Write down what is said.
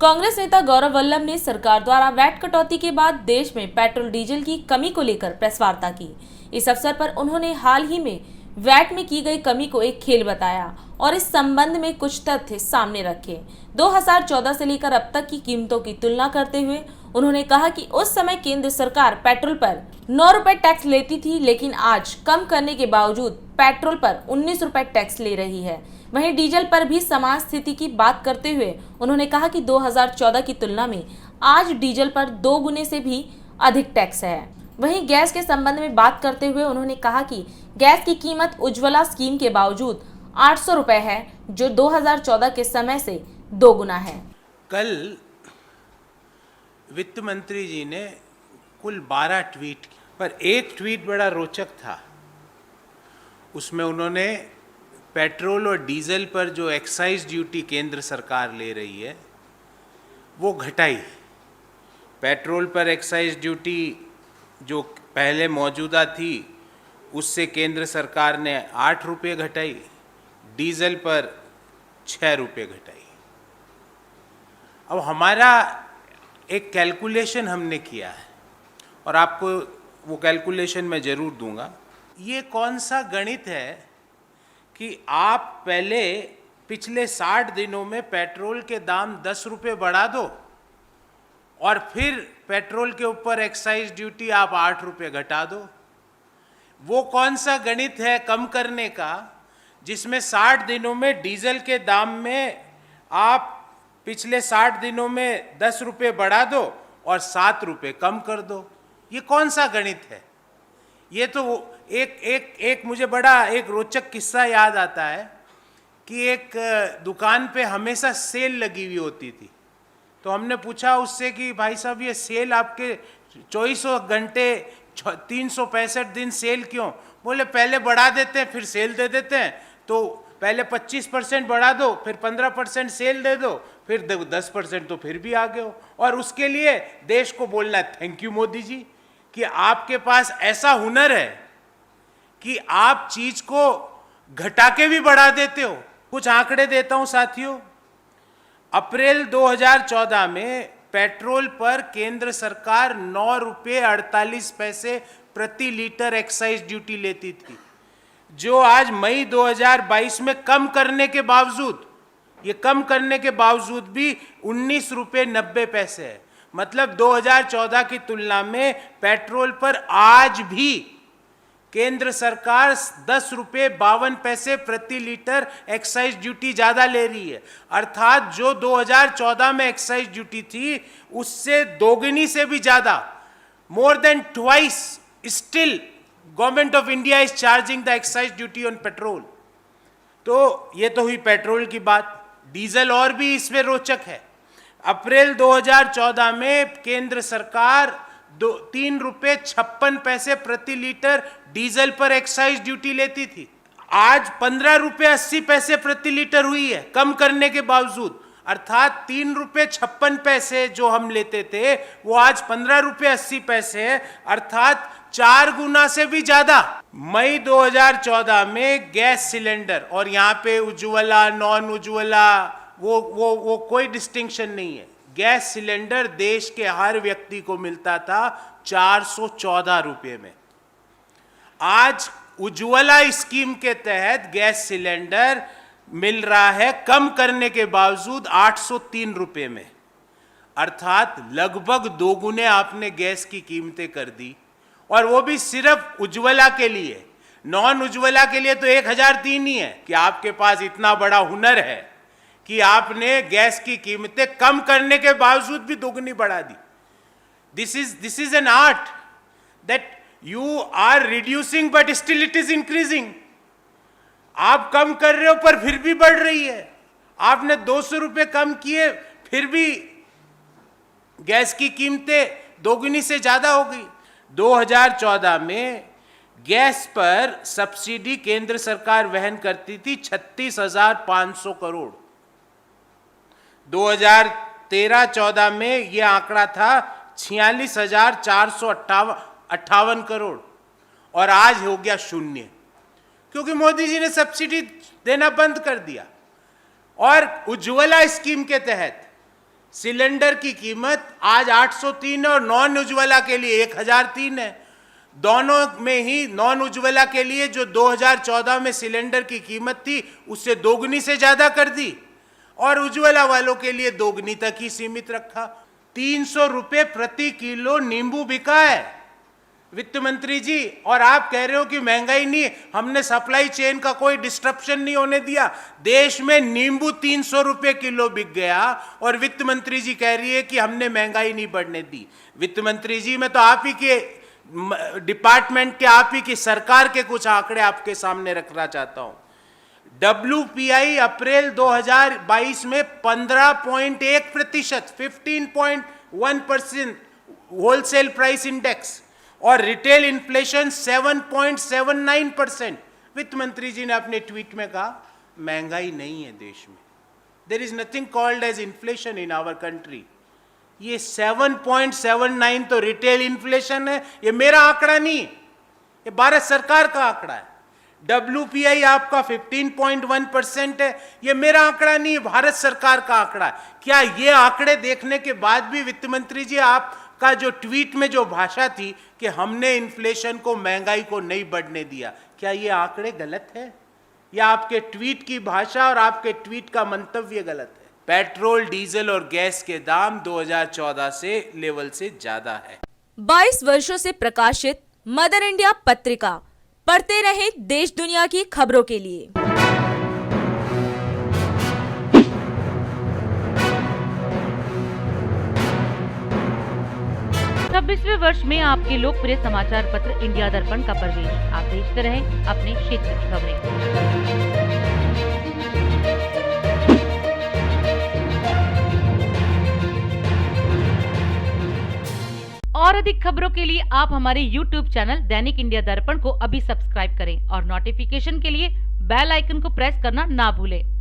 कांग्रेस नेता गौरव वल्लभ ने सरकार द्वारा वैट कटौती के बाद देश में पेट्रोल डीजल की कमी को लेकर प्रेस वार्ता की। इस अवसर पर उन्होंने हाल ही में वैट में की गई कमी को एक खेल बताया और इस संबंध में कुछ तथ्य सामने रखे। 2014 से लेकर अब तक की कीमतों की तुलना करते हुए उन्होंने कहा कि उस समय केंद्र सरकार पेट्रोल पर 9 रुपए टैक्स लेती थी, लेकिन आज कम करने के बावजूद पेट्रोल पर 19 रुपए टैक्स ले रही है। वहीं डीजल पर भी समान स्थिति की बात करते हुए उन्होंने कहा कि 2014 की तुलना में आज डीजल पर 2 गुने से भी अधिक टैक्स है। वहीं गैस के संबंध में बात करते हुए उन्होंने कहा कि गैस की कीमत उज्ज्वला स्कीम के बावजूद 800 रुपए है, जो 2014 के समय से 2 गुना है। कल वित्त मंत्री जी ने कुल 12 ट्वीट किए, पर एक ट्वीट बड़ा रोचक था। उसमें उन्होंने पेट्रोल और डीजल पर जो एक्साइज ड्यूटी केंद्र सरकार ले रही है वो घटाई। पेट्रोल पर एक्साइज ड्यूटी जो पहले मौजूदा थी उससे केंद्र सरकार ने 8 रुपये घटाई, डीजल पर 6 रुपये घटाई। अब हमारा एक कैलकुलेशन हमने किया है और आपको वो कैलकुलेशन मैं ज़रूर दूंगा। ये कौन सा गणित है कि आप पहले पिछले 60 दिनों में पेट्रोल के दाम 10 रुपये बढ़ा दो और फिर पेट्रोल के ऊपर एक्साइज ड्यूटी आप 8 रुपये घटा दो। वो कौन सा गणित है कम करने का जिसमें 60 दिनों में डीजल के दाम में आप पिछले 60 दिनों में 10 रुपये बढ़ा दो और 7 रुपये कम कर दो? ये कौन सा गणित है? ये तो एक मुझे बड़ा एक रोचक किस्सा याद आता है कि एक दुकान पे हमेशा सेल लगी हुई होती थी। तो हमने पूछा उससे कि भाई साहब ये सेल आपके 24 घंटे 365 दिन सेल क्यों? बोले पहले बढ़ा देते हैं फिर सेल दे देते हैं, तो पहले 25% बढ़ा दो, फिर 15% सेल दे दो, फिर 10% तो फिर भी आगे हो। और उसके लिए देश को बोलना है थैंक यू मोदी जी कि आपके पास ऐसा हुनर है कि आप चीज को घटा के भी बढ़ा देते हो। कुछ आंकड़े देता हूं साथियों। अप्रैल 2014 में पेट्रोल पर केंद्र सरकार 9 रुपये 48 पैसे प्रति लीटर एक्साइज ड्यूटी लेती थी, जो आज मई 2022 में कम करने के बावजूद भी 19 रुपये 90 पैसे है। मतलब 2014 की तुलना में पेट्रोल पर आज भी केंद्र सरकार 10 रुपये 52 पैसे प्रति लीटर एक्साइज ड्यूटी ज्यादा ले रही है। अर्थात जो 2014 में एक्साइज ड्यूटी थी उससे दोगुनी से भी ज्यादा, more than twice still government of India is charging the excise duty on petrol. तो ये तो हुई पेट्रोल की बात। डीजल और भी इसमें रोचक है। अप्रैल 2014 में केंद्र सरकार 3 रुपये 56 पैसे प्रति लीटर डीजल पर एक्साइज ड्यूटी लेती थी, आज 15 रुपये 80 पैसे प्रति लीटर हुई है कम करने के बावजूद। अर्थात 3 रुपये 56 पैसे जो हम लेते थे वो आज 15 रुपये 80 पैसे है, अर्थात 4 गुना से भी ज्यादा। मई 2014 में गैस सिलेंडर, और यहाँ पे उज्ज्वला नॉन उज्ज्वला वो कोई डिस्टिंक्शन नहीं है, गैस सिलेंडर देश के हर व्यक्ति को मिलता था 414 रुपये में। आज उज्ज्वला स्कीम के तहत गैस सिलेंडर मिल रहा है कम करने के बावजूद 803 रुपये में। अर्थात लगभग 2 गुने आपने गैस की कीमतें कर दी, और वो भी सिर्फ उज्ज्वला के लिए। नॉन उज्ज्वला के लिए तो 1003 ही है। कि आपके पास इतना बड़ा हुनर है कि आपने गैस की कीमतें कम करने के बावजूद भी दोगुनी बढ़ा दी। This is an art that you are reducing but still it is increasing. आप कम कर रहे हो पर फिर भी बढ़ रही है। आपने 200 रुपये कम किए फिर भी गैस की कीमतें दोगुनी से ज्यादा हो गई। 2014 में गैस पर सब्सिडी केंद्र सरकार वहन करती थी 36,500 करोड़। 2013-14 में यह आंकड़ा था 46,458 करोड़, और आज हो गया 0, क्योंकि मोदी जी ने सब्सिडी देना बंद कर दिया। और उज्ज्वला स्कीम के तहत सिलेंडर की कीमत आज 803 है और नॉन उज्ज्वला के लिए 1003 है। दोनों में ही नॉन उज्ज्वला के लिए जो 2014 में सिलेंडर की कीमत थी उससे दोगुनी से ज्यादा कर दी और उज्ज्वला वालों के लिए दोगुनी तक ही सीमित रखा। 300 रुपए प्रति किलो नींबू बिका है वित्त मंत्री जी, और आप कह रहे हो कि महंगाई नहीं। हमने सप्लाई चेन का कोई डिस्ट्रप्शन नहीं होने दिया। देश में नींबू 300 रुपए किलो बिक गया और वित्त मंत्री जी कह रही है कि हमने महंगाई नहीं बढ़ने दी। वित्त मंत्री जी, मैं तो आप ही के डिपार्टमेंट के, आप ही की सरकार के कुछ आंकड़े आपके सामने रखना चाहता हूं। WPI अप्रैल 2022 में 15.1%, 15.1% होलसेल प्राइस इंडेक्स और रिटेल इन्फ्लेशन 7.79%। वित्त मंत्री जी ने अपने ट्वीट में कहा महंगाई नहीं है देश में, there is nothing called as inflation in our country. ये 7.79 तो रिटेल इन्फ्लेशन है, ये मेरा आंकड़ा नहीं, ये भारत सरकार का आंकड़ा है। WPI आपका 15.1% है, ये मेरा आंकड़ा नहीं है, भारत सरकार का आंकड़ा है। क्या ये आंकड़े देखने के बाद भी वित्त मंत्री जी आपका जो ट्वीट में जो भाषा थी कि हमने इन्फ्लेशन को, महंगाई को नहीं बढ़ने दिया, क्या ये आंकड़े गलत है या आपके ट्वीट की भाषा और आपके ट्वीट का मंतव्य गलत है? पेट्रोल, डीजल और गैस के दाम 2014 से लेवल से ज्यादा है। 22 वर्षों से प्रकाशित मदर इंडिया पत्रिका पढ़ते रहे देश दुनिया की खबरों के लिए। 26वें वर्ष में आपके लोकप्रिय समाचार पत्र इंडिया दर्पण का प्रवेश। आप देखते रहे अपने क्षेत्र की खबरें। और अधिक खबरों के लिए आप हमारे YouTube चैनल दैनिक इंडिया दर्पण को अभी सब्सक्राइब करें और नोटिफिकेशन के लिए बेल आइकन को प्रेस करना ना भूलें।